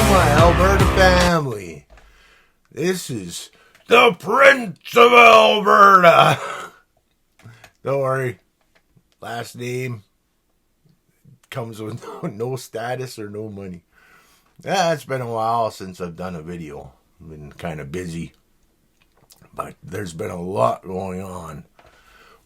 my Alberta family. This is the Prince of Alberta. Don't worry, last name comes with no status or no money. Yeah, it's been a while since I've done a video. I've been kind of busy, but there's been a lot going on.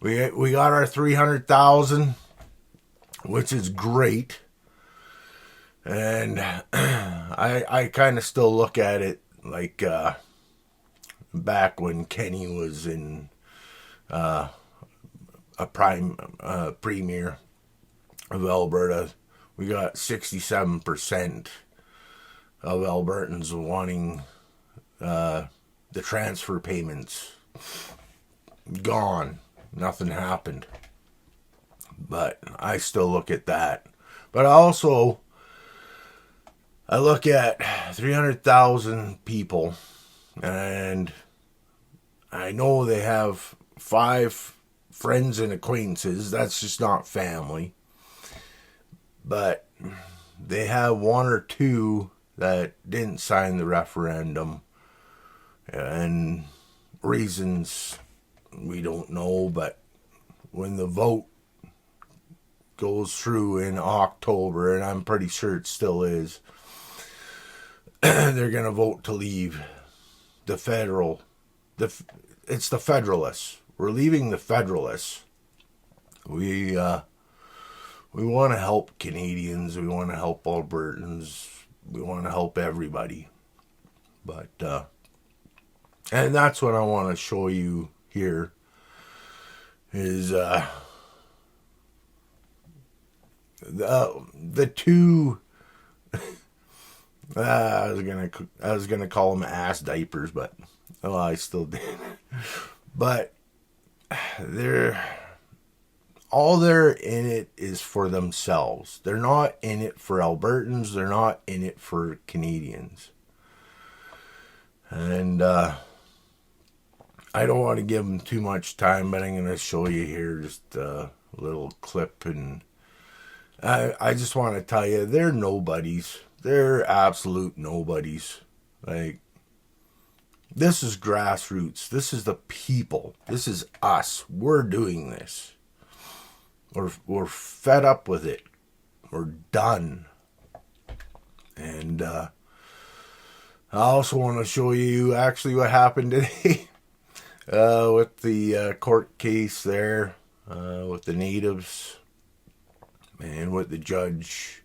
We got our 300,000, which is great. And I kind of still look at it like back when Kenny was in a premier of Alberta. We got 67% of Albertans wanting the transfer payments gone. Nothing happened. But I still look at that. But also, I look at 300,000 people, and I know they have 5 friends and acquaintances. That's just not family. But they have 1 or 2 that didn't sign the referendum, and reasons we don't know. But when the vote goes through in October, and I'm pretty sure it still is, they're going to vote to leave the federal. It's the Federalists. We're leaving the Federalists. We want to help Canadians. We want to help Albertans. We want to help everybody. But and that's what I want to show you here is the two. I was gonna call them ass diapers, but well, I still did. But all they're in it is for themselves. They're not in it for Albertans. They're not in it for Canadians. And I don't want to give them too much time, but I'm gonna show you here just a little clip, and I just want to tell you, they're nobodies. They're absolute nobodies. Like, this is grassroots. This is the people. This is us. We're doing this. We're fed up with it. We're done. And I also want to show you actually what happened today with the court case there with the natives and what the judge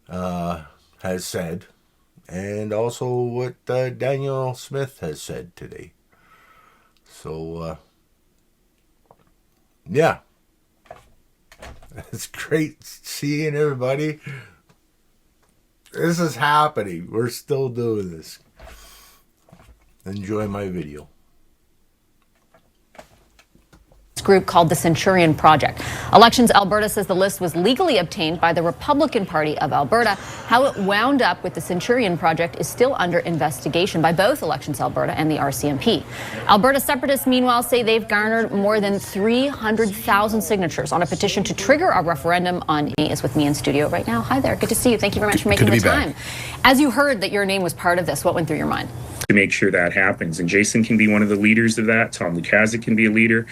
has said, and also what Danielle Smith has said today. So, yeah. It's great seeing everybody. This is happening. We're still doing this. Enjoy my video. Group called the Centurion Project. Elections Alberta says the list was legally obtained by the Republican Party of Alberta. How it wound up with the Centurion Project is still under investigation by both Elections Alberta and the RCMP. Alberta separatists, meanwhile, say they've garnered more than 300,000 signatures on a petition to trigger a referendum on is with me in studio right now. Hi there. Good to see you. Thank you very much for making the time. Back. As you heard that your name was part of this, what went through your mind? To make sure that happens. And Jason can be one of the leaders of that. Tom Lukazik can be a leader.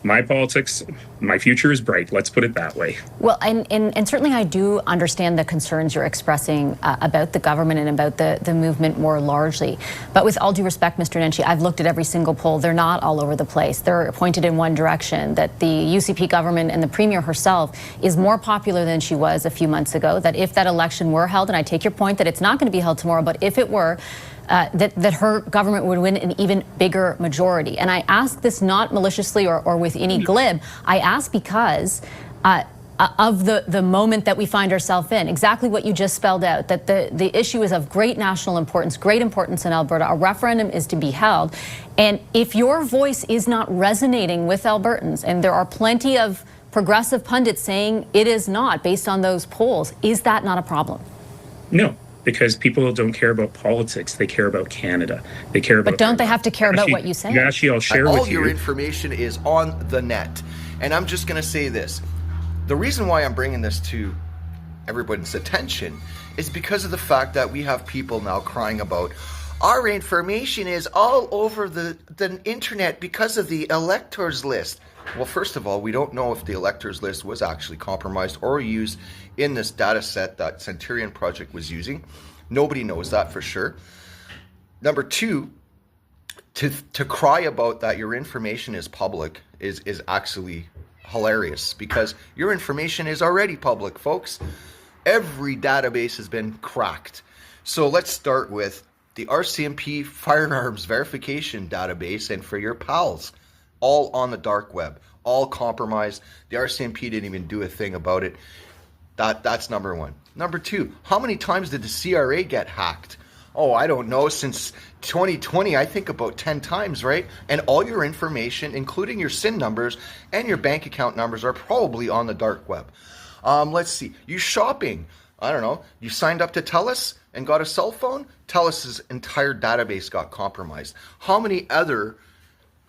My politics, my future is bright. Let's put it that way. Well, and certainly I do understand the concerns you're expressing about the government and about the movement more largely. But with all due respect, Mr. Nenshi, I've looked at every single poll. They're not all over the place. They're pointed in one direction, that the UCP government and the Premier herself is more popular than she was a few months ago, that if that election were held, and I take your point that it's not going to be held tomorrow, but if it were, that her government would win an even bigger majority. And I ask this not maliciously or with any glib. I ask because of the moment that we find ourselves in, exactly what you just spelled out, that the issue is of great national importance, great importance in Alberta. A referendum is to be held. And if your voice is not resonating with Albertans, and there are plenty of progressive pundits saying it is not based on those polls, is that not a problem? No. Because people don't care about politics. They care about Canada. They care about... But don't they have to care about what you say? Actually, I'll share with you. All your information is on the net. And I'm just going to say this. The reason why I'm bringing this to everyone's attention is because of the fact that we have people now crying about our information is all over the internet because of the electors list. Well, first of all, we don't know if the electors list was actually compromised or used in this data set that Centurion Project was using. Nobody knows that for sure. Number two, to cry about that your information is public is actually hilarious, because your information is already public, folks. Every database has been cracked. So let's start with the RCMP firearms verification database, and for your pals, all on the dark web, all compromised. The RCMP didn't even do a thing about it. That's number one. Number two, how many times did the CRA get hacked? Oh, I don't know. Since 2020, I think about 10 times, right? And all your information, including your SIN numbers and your bank account numbers, are probably on the dark web. Let's see. You shopping. I don't know. You signed up to TELUS and got a cell phone? TELUS's entire database got compromised. How many other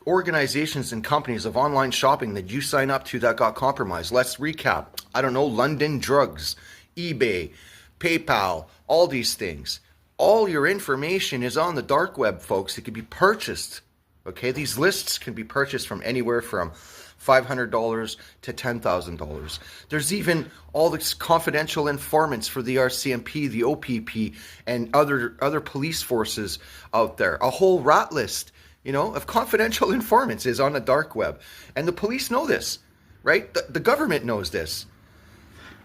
organizations and companies of online shopping that you sign up to that got compromised? Let's recap. I don't know. London Drugs, eBay, PayPal, all these things. All your information is on the dark web, folks. It can be purchased. Okay, these lists can be purchased from anywhere from $500 to $10,000. There's even all this confidential informants for the RCMP, the OPP, and other police forces out there. A whole rat list, of confidential informants is on the dark web. And the police know this, right? The government knows this.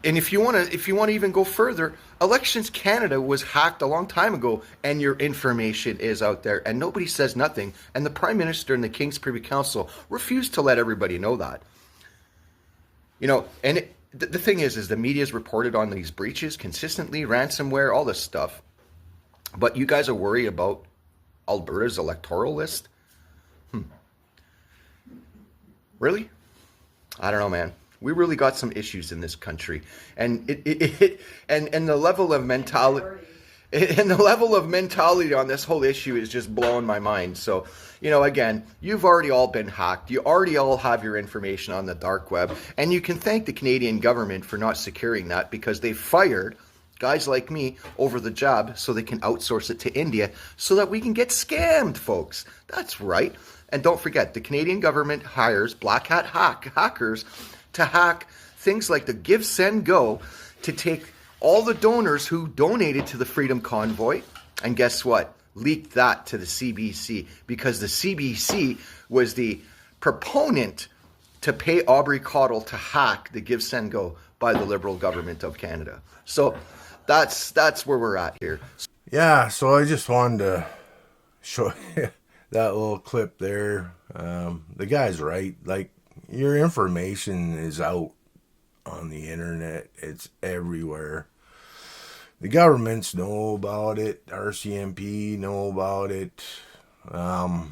And if you want to even go further, Elections Canada was hacked a long time ago, and your information is out there, and nobody says nothing. And the Prime Minister and the King's Privy Council refuse to let everybody know that. And the thing is the media's reported on these breaches consistently, ransomware, all this stuff. But you guys are worried about Alberta's electoral list? Really? I don't know, man. We really got some issues in this country, and and the level of mentality, on this whole issue is just blowing my mind. So, again, you've already all been hacked. You already all have your information on the dark web, and you can thank the Canadian government for not securing that, because they fired guys like me over the job so they can outsource it to India so that we can get scammed, folks. That's right. And don't forget, the Canadian government hires black hat hackers to hack things like the Give, Send, Go, to take all the donors who donated to the Freedom Convoy, and guess what? Leaked that to the CBC, because the CBC was the proponent to pay Aubrey Cottle to hack the Give, Send, Go by the Liberal government of Canada. So that's where we're at here. Yeah, so I just wanted to show you that little clip there. The guy's right. Like, your information is out on the internet. It's everywhere. The governments know about it. RCMP know about it. I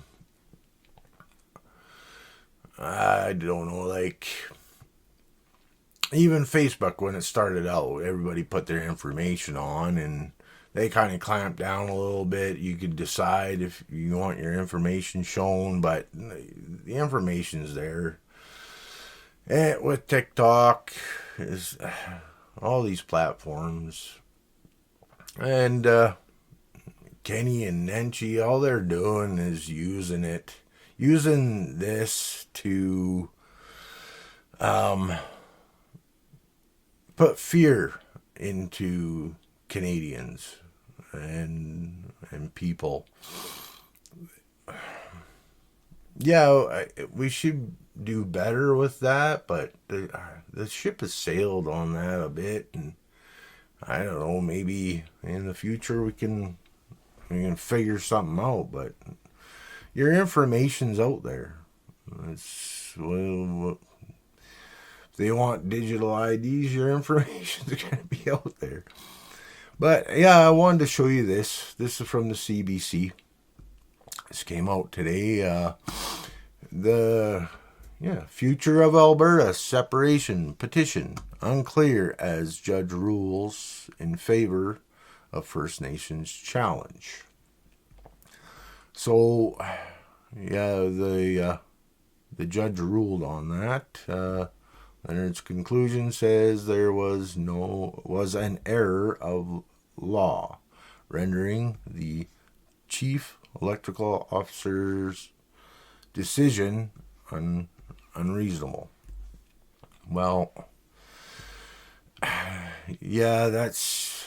don't know, like, even Facebook, when it started out, everybody put their information on, and they kind of clamped down a little bit. You could decide if you want your information shown, but the information's there. And with TikTok, is all these platforms, and Kenny and Nenchi, all they're doing is using this to put fear into Canadians and people. Yeah, we should do better with that, but the ship has sailed on that a bit, and I don't know, maybe in the future we can figure something out. But your information's out there. If they want digital IDs, your information's going to be out there. But yeah, I wanted to show you this. This is from the CBC. This came out today. The future of Alberta separation petition unclear as judge rules in favor of First Nations challenge. So, yeah, the judge ruled on that. Leonard's conclusion says there was an error of law, rendering the chief electrical officer's decision unreasonable. Well, yeah, there's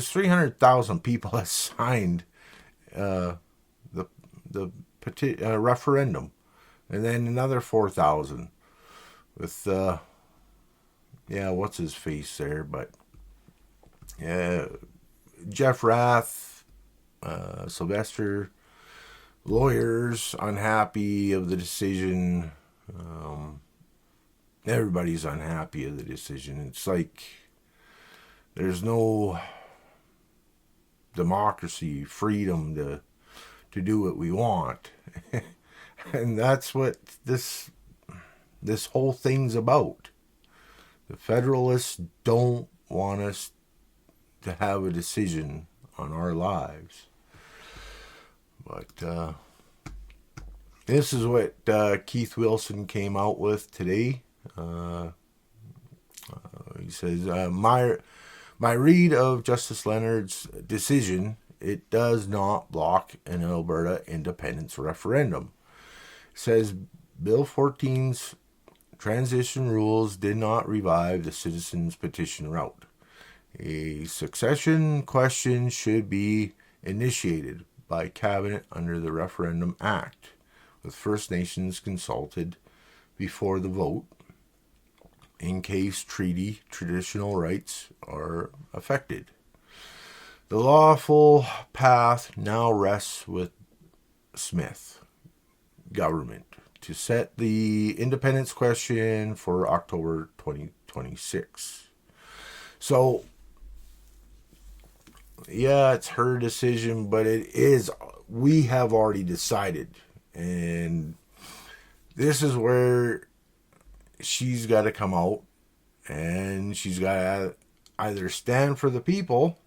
300,000 people that signed the referendum, and then another 4,000 with what's his face there, but Jeff Rath, Sylvester, lawyers unhappy of the decision. Everybody's unhappy of the decision. It's like there's no democracy, freedom to do what we want. And that's what this whole thing's about. The Federalists don't want us to have a decision on our lives. But this is what Keith Wilson came out with today. He says, my read of Justice Leonard's decision, it does not block an Alberta independence referendum. It says Bill 14's transition rules did not revive the citizens' petition route. A succession question should be initiated by Cabinet under the Referendum Act, with First Nations consulted before the vote, in case treaty traditional rights are affected. The lawful path now rests with Smith government to set the independence question for October 2026. So, yeah, it's her decision, but we have already decided. And this is where she's got to come out, and she's got to either stand for the people,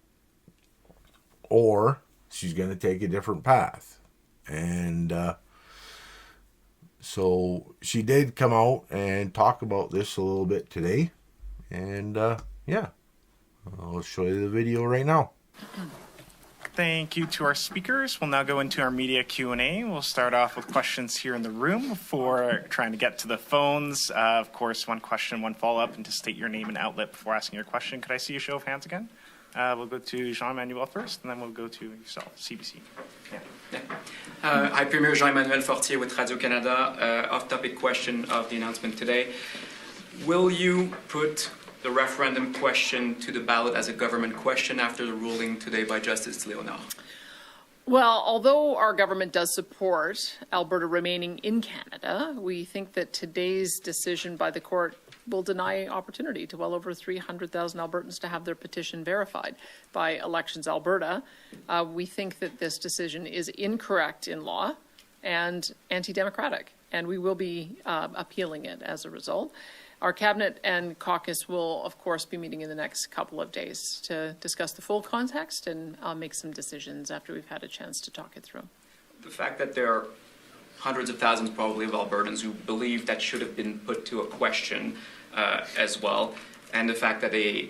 or she's going to take a different path. And so she did come out and talk about this a little bit today. And I'll show you the video right now. Thank you to our speakers. We'll now go into our media Q&A. We'll start off with questions here in the room before trying to get to the phones. Of course, one question, one follow-up, and to state your name and outlet before asking your question. Could I see a show of hands again? We'll go to Jean-Emmanuel first, and then we'll go to yourself, CBC. Hi, Premier Jean-Emmanuel Fortier with Radio-Canada. Off-topic question of the announcement today. Will you put the referendum question to the ballot as a government question after the ruling today by Justice Leonard? Well, although our government does support Alberta remaining in Canada, we think that today's decision by the court will deny opportunity to well over 300,000 Albertans to have their petition verified by Elections Alberta. We think that this decision is incorrect in law and anti-democratic, and we will be appealing it as a result. Our cabinet and caucus will, of course, be meeting in the next couple of days to discuss the full context and make some decisions after we've had a chance to talk it through. The fact that there are hundreds of thousands probably of Albertans who believe that should have been put to a question as well, and the fact that the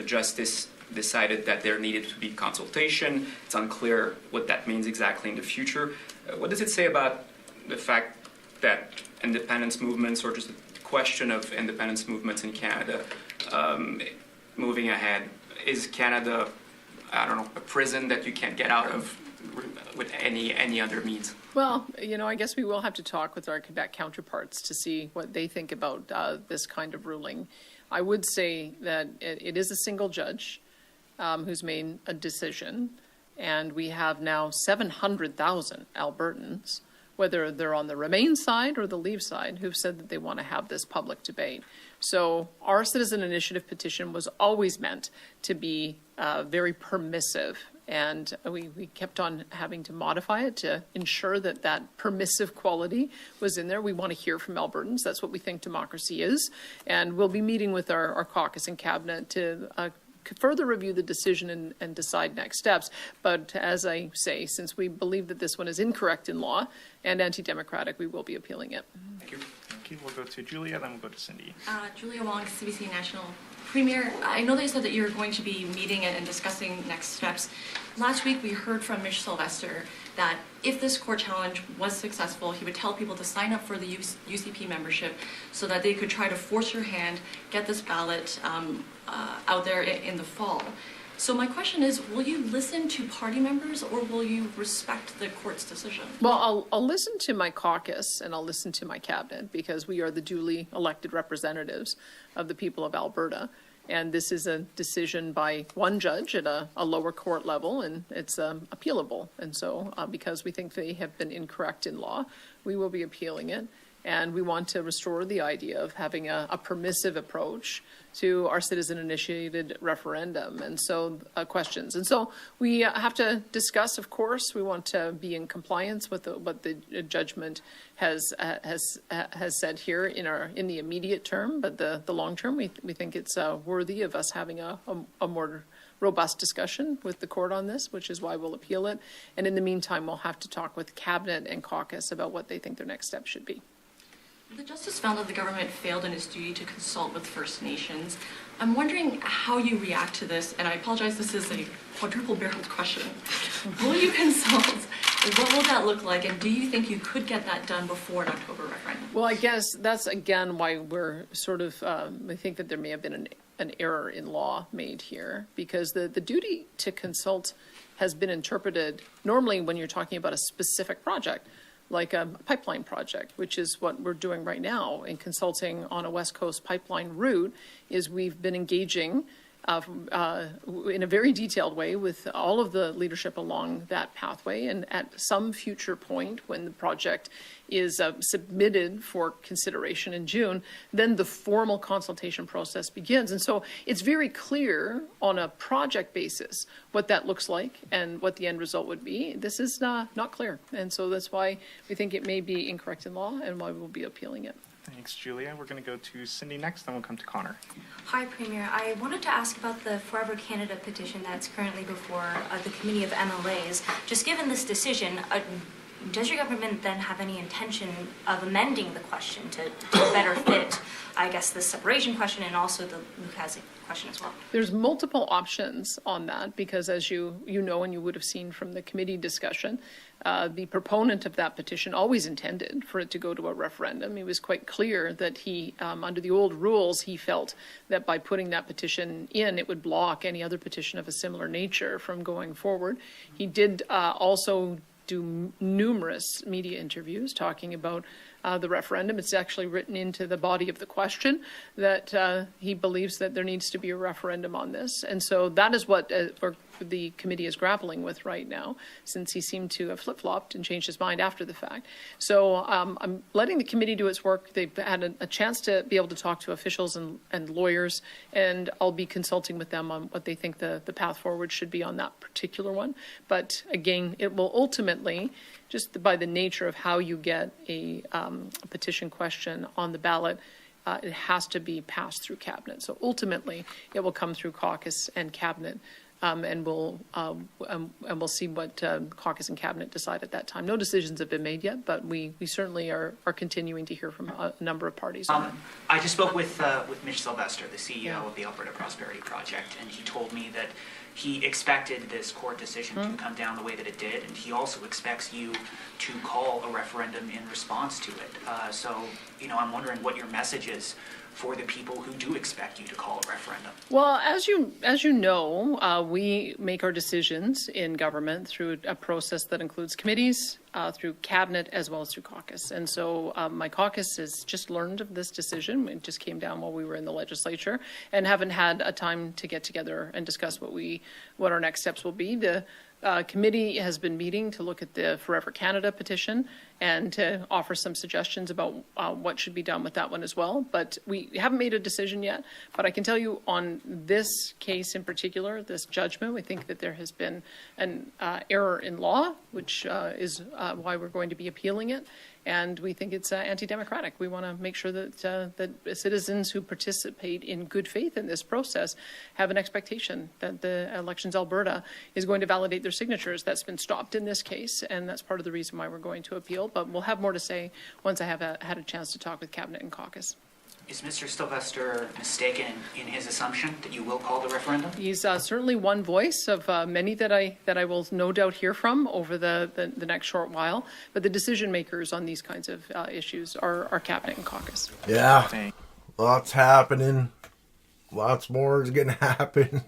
justice decided that there needed to be consultation. It's unclear what that means exactly in the future. What does it say about the fact that independence movements, or just the question of independence movements in Canada moving ahead? Is Canada, I don't know, a prison that you can't get out of with any other means? Well, I guess we will have to talk with our Quebec counterparts to see what they think about this kind of ruling. I would say that it is a single judge who's made a decision, and we have now 700,000 Albertans, whether they're on the Remain side or the Leave side, who've said that they want to have this public debate. So our citizen initiative petition was always meant to be very permissive, and we kept on having to modify it to ensure that that permissive quality was in there. We want to hear from Albertans. That's what we think democracy is. And we'll be meeting with our caucus and cabinet to further review the decision and decide next steps. But as I say, since we believe that this one is incorrect in law and anti-democratic, we will be appealing it. Thank you. Thank you. We'll go to Julia, then we'll go to Cindy. Julia Wong, CBC National. Premier, I know that you said that you're going to be meeting and discussing next steps. Last week we heard from Mitch Sylvester that if this court challenge was successful, he would tell people to sign up for the UCP membership so that they could try to force your hand, get this ballot out there in the fall. So my question is, will you listen to party members or will you respect the court's decision? Well, I'll listen to my caucus and I'll listen to my cabinet because we are the duly elected representatives of the people of Alberta. And this is a decision by one judge at a lower court level, and it's appealable. And so because we think they have been incorrect in law, we will be appealing it. And we want to restore the idea of having a permissive approach to our citizen-initiated referendum and so questions. And so we have to discuss, of course, we want to be in compliance with what the judgment has said here in the immediate term, but the long term, we think it's worthy of us having a more robust discussion with the court on this, which is why we'll appeal it. And in the meantime, we'll have to talk with cabinet and caucus about what they think their next step should be. The justice found that the government failed in its duty to consult with First Nations. I'm wondering how you react to this, and I apologize, this is a quadruple-barreled question. Will you consult? What will that look like, and do you think you could get that done before an October referendum? Well, I guess that's, again, why we're sort of, I think that there may have been an error in law made here, because the duty to consult has been interpreted normally when you're talking about a specific project, like a pipeline project, which is what we're doing right now in consulting on a West Coast pipeline route, is we've been engaging in a very detailed way with all of the leadership along that pathway. And at some future point when the project is submitted for consideration in June, then the formal consultation process begins. And so it's very clear on a project basis what that looks like and what the end result would be. This is not clear. And so that's why we think it may be incorrect in law and why we'll be appealing it. Thanks, Julia. We're going to go to Cindy next, then we'll come to Connor. Hi, Premier. I wanted to ask about the Forever Canada petition that's currently before the Committee of MLAs. Just given this decision, does your government then have any intention of amending the question to better fit, I guess, the separation question and also the Lucas question as well? There's multiple options on that because, as you know and you would have seen from the committee discussion, the proponent of that petition always intended for it to go to a referendum. He was quite clear that he, under the old rules, he felt that by putting that petition in, it would block any other petition of a similar nature from going forward. He did also do numerous media interviews talking about the referendum. It's actually written into the body of the question that he believes that there needs to be a referendum on this. And so that is what the committee is grappling with right now, since he seemed to have flip-flopped and changed his mind after the fact. So I'm letting the committee do its work. They've had a chance to be able to talk to officials and lawyers, and I'll be consulting with them on what they think the path forward should be on that particular one. But again, it will ultimately, just by the nature of how you get a petition question on the ballot, it has to be passed through cabinet. So ultimately, it will come through caucus and cabinet, and we'll see what caucus and cabinet decide at that time. No decisions have been made yet, but we certainly are continuing to hear from a number of parties. I just spoke with Mitch Sylvester, the CEO of the Alberta Prosperity Project, and he told me that he expected this court decision to come down the way that it did, and he also expects you to call a referendum in response to it. So, I'm wondering what your message is for the people who do expect you to call a referendum. Well, as you know, we make our decisions in government through a process that includes committees, through cabinet, as well as through caucus. And so my caucus has just learned of this decision. It just came down while we were in the legislature and haven't had a time to get together and discuss what our next steps will be. The committee has been meeting to look at the Forever Canada petition and to offer some suggestions about what should be done with that one as well. But we haven't made a decision yet. But I can tell you on this case in particular, this judgment, we think that there has been an error in law, which is why we're going to be appealing it. And we think it's anti-democratic. We want to make sure that citizens who participate in good faith in this process have an expectation that the Elections Alberta is going to validate their signatures. That's been stopped in this case, and that's part of the reason why we're going to appeal. deal, but we'll have more to say once I have had a chance to talk with Cabinet and caucus. Is Mr. Sylvester mistaken in his assumption that you will call the referendum? He's certainly one voice of many that I will no doubt hear from over the next short while. But the decision makers on these kinds of issues are Cabinet and caucus. Yeah, lots happening. Lots more is going to happen.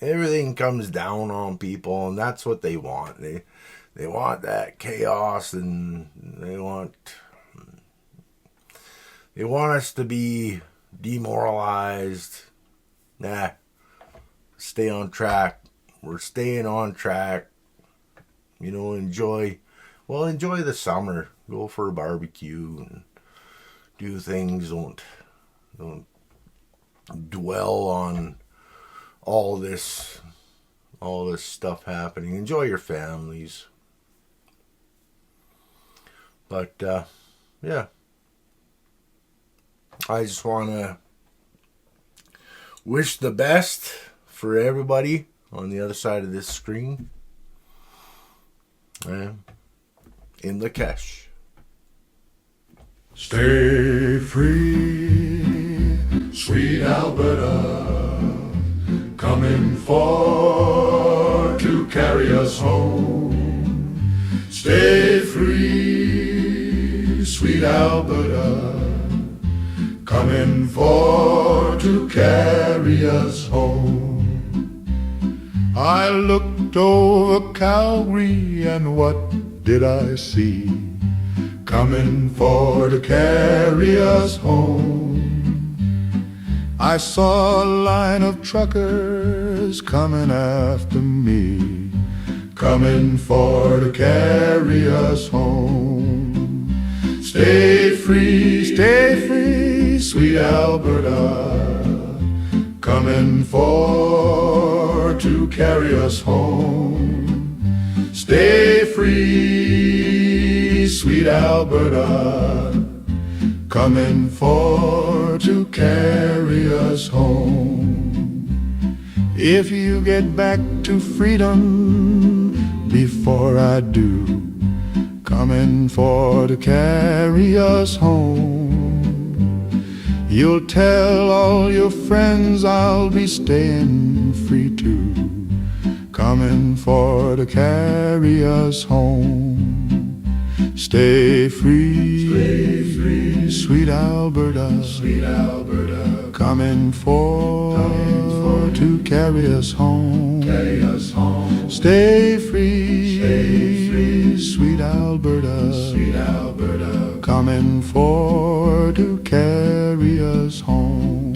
Everything comes down on people, and that's what they want. They want that chaos, and they want us to be demoralized. Stay on track. We're staying on track. Enjoy the summer. Go for a barbecue and do things. Don't dwell on all this stuff happening. Enjoy your families. But yeah, I just want to wish the best for everybody on the other side of this screen. In the cash. Stay free, sweet Alberta, coming for to carry us home. Stay free, sweet Alberta, coming for to carry us home. I looked over Calgary and what did I see? Coming for to carry us home. I saw a line of truckers coming after me, coming for to carry us home. Stay free, sweet Alberta, coming for to carry us home. Stay free, sweet Alberta, coming for to carry us home. If you get back to freedom before I do, coming for to carry us home. You'll tell all your friends I'll be staying free too, coming for to carry us home. Stay free, sweet Alberta, coming for to carry us home. Stay free, sweet Alberta, coming for to carry us home.